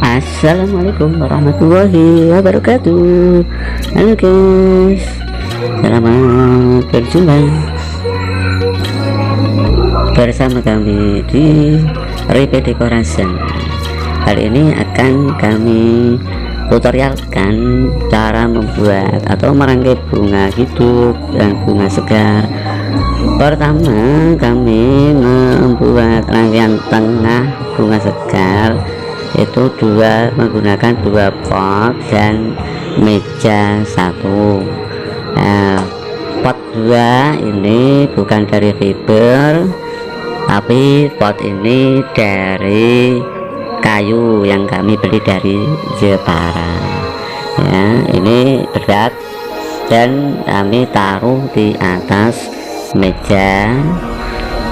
Assalamualaikum warahmatullahi wabarakatuh. Halo guys, selamat berjumpa bersama kami di Ripe Decoration. Kali ini akan kami tutorialkan cara membuat atau merangkai bunga hidup dan bunga segar. Pertama, kami membuat rangkaian tengah bunga segar itu menggunakan dua pot dan meja satu. Pot dua ini bukan dari fiber, tapi pot ini dari kayu yang kami beli dari Jepara. Ya, ini berat dan kami taruh di atas meja.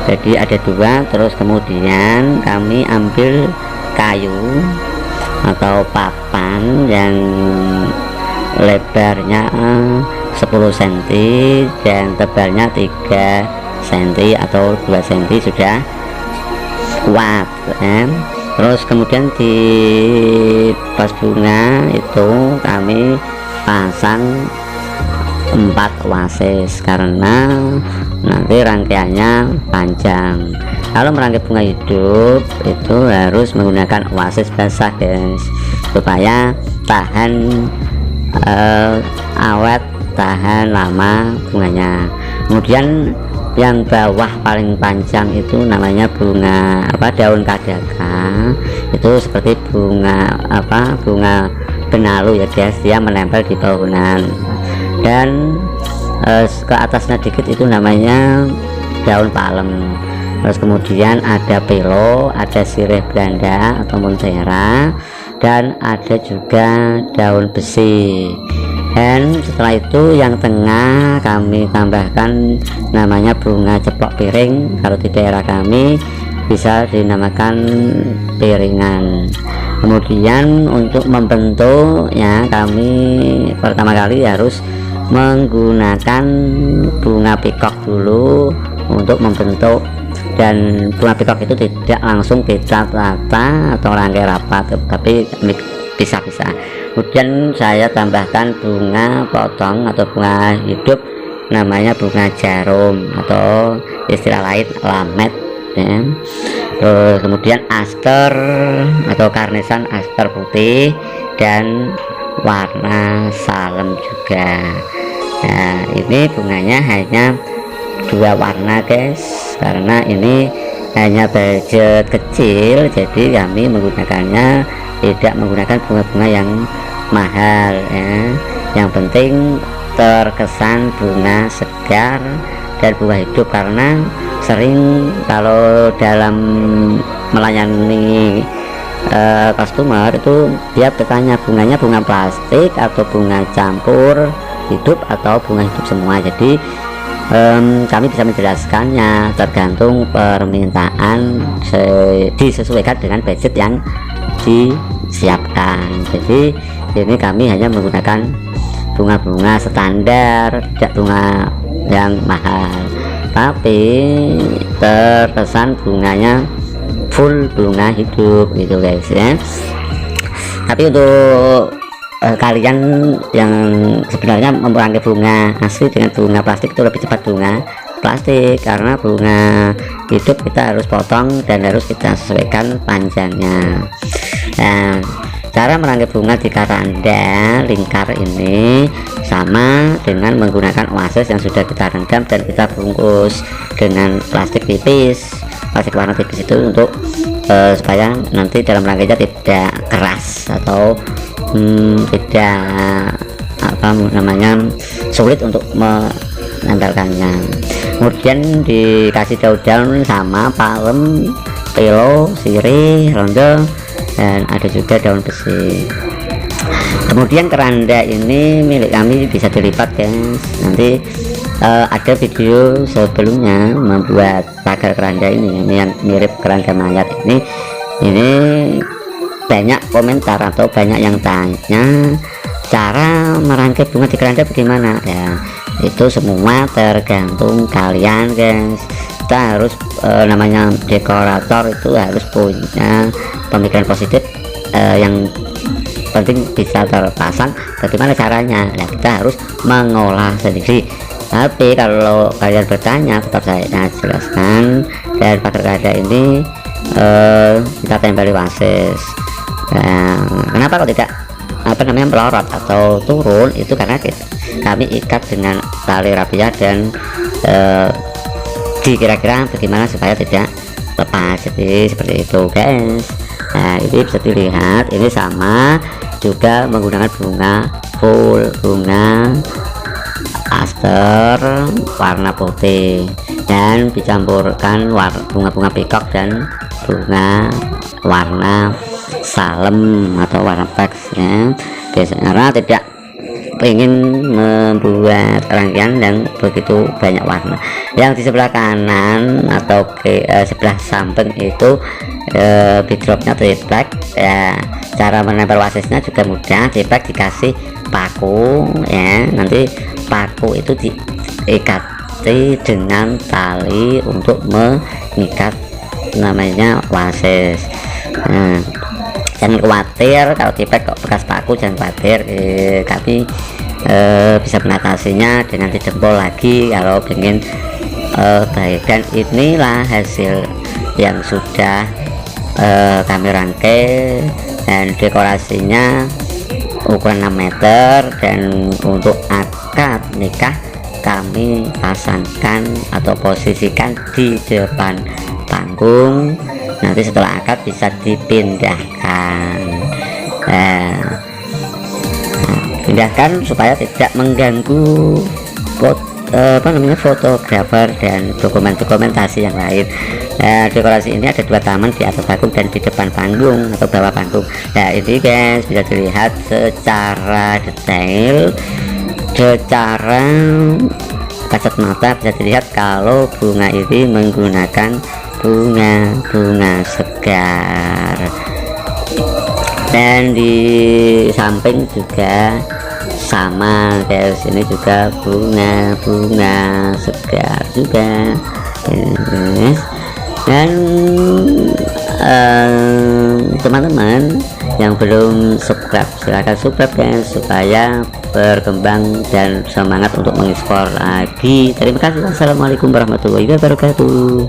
Jadi ada dua, terus kemudian kami ambil kayu atau papan yang lebarnya 10 cm dan tebalnya 3 cm atau 2 cm sudah kuat ya. Terus kemudian di vas bunga itu kami pasang 4 wasis karena nanti rangkaiannya panjang. Kalau merangkai bunga hidup itu harus menggunakan wasis basah guys, supaya tahan awet, tahan lama bunganya. Kemudian yang bawah paling panjang itu namanya bunga daun kadaka. Itu seperti bunga bunga benalu ya guys, dia menempel di bangunan. Dan ke atasnya dikit itu namanya daun palem. Terus kemudian ada pelo, ada sirih Belanda atau montera, dan ada juga daun besi. Dan setelah itu yang tengah kami tambahkan namanya bunga ceplok piring. Kalau di daerah kami bisa dinamakan piringan. Kemudian untuk membentuknya kami pertama kali harus menggunakan bunga pikok dulu untuk membentuk, dan bunga pikok itu tidak langsung kita rata atau rangkai rapat, tapi bisa-bisa. Kemudian saya tambahkan bunga potong atau bunga hidup namanya bunga jarum atau istilah lain lamet ya. Terus kemudian aster atau karnisan aster putih dan warna salem juga. Nah, ini bunganya hanya 2 warna guys, karena ini hanya budget kecil, jadi kami menggunakannya tidak menggunakan bunga-bunga yang mahal ya. Yang penting terkesan bunga segar dan bunga hidup, karena sering kalau dalam melayani customer itu dia bertanya bunganya bunga plastik atau bunga campur hidup atau bunga hidup semua. Jadi kami bisa menjelaskannya tergantung permintaan, disesuaikan dengan budget yang disiapkan. Jadi ini kami hanya menggunakan bunga-bunga standar, tidak bunga yang mahal, tapi terkesan bunganya full bunga hidup gitu guys ya. Tapi untuk kalian yang sebenarnya merangkai bunga asli dengan bunga plastik itu lebih cepat bunga plastik, karena bunga hidup kita harus potong dan harus kita sesuaikan panjangnya. Nah, cara merangkai bunga di karanda lingkar ini sama dengan menggunakan wasis yang sudah kita rendam dan kita bungkus dengan plastik tipis, plastik warna tipis itu untuk supaya nanti dalam rangkainya tidak keras atau tidak sulit untuk menempelkannya. Kemudian dikasih daun-daun sama palem, pelo, sirih, rondo, dan ada juga daun besi. Kemudian keranda ini milik kami, bisa dilipat guys. Nanti ada video sebelumnya membuat pagar keranda ini yang mirip keranda mayat ini banyak komentar atau banyak yang tanya cara merangkai bunga di keranda bagaimana ya. Itu semua tergantung kalian guys. kita harus namanya dekorator itu harus punya pemikiran positif, yang penting bisa terpasang. Bagaimana caranya? Nah, kita harus mengolah sendiri. Tapi kalau kalian bertanya, tetap saya jelaskan. Dan pagar kaca ini kita tempeli wasis. Kenapa kok tidak melorot atau turun? Itu karena kami ikat dengan tali rapia dan kira-kira bagaimana supaya tidak lepas. Jadi seperti itu guys. Nah, ini bisa dilihat, ini sama juga menggunakan bunga full, bunga aster warna putih, dan dicampurkan bunga-bunga peacock dan bunga warna salem atau warna pex ya. Biasanya tidak ingin membuat rangkaian yang begitu banyak warna. Yang di sebelah kanan atau sebelah samping itu bidropnya triplek ya. Cara menempel wasisnya juga mudah, triplek dikasih paku ya. Nanti paku itu diikati dengan tali untuk mengikat namanya wasis. Jangan khawatir kalau triplek kok bekas paku, jangan khawatir, kami bisa mengatasinya dengan dijempol lagi kalau ingin baik. Dan inilah hasil yang sudah kami rangkai, dan dekorasinya ukuran 6 meter, dan untuk akad nikah kami pasangkan atau posisikan di depan panggung. Nanti setelah akad bisa dipindahkan, pindahkan supaya tidak mengganggu fotografer dan dokumentasi yang lain. Dekorasi ini ada 2 taman, di atas panggung dan di depan panggung atau bawah panggung. Nah ini guys bisa dilihat secara detail, secara kasat mata bisa dilihat kalau bunga ini menggunakan bunga segar, dan di samping juga sama guys, ini juga bunga segar juga. Dan teman-teman yang belum subscribe, silahkan subscribe guys supaya berkembang dan semangat untuk mengeksplor lagi. Terima kasih. Assalamualaikum warahmatullahi wabarakatuh.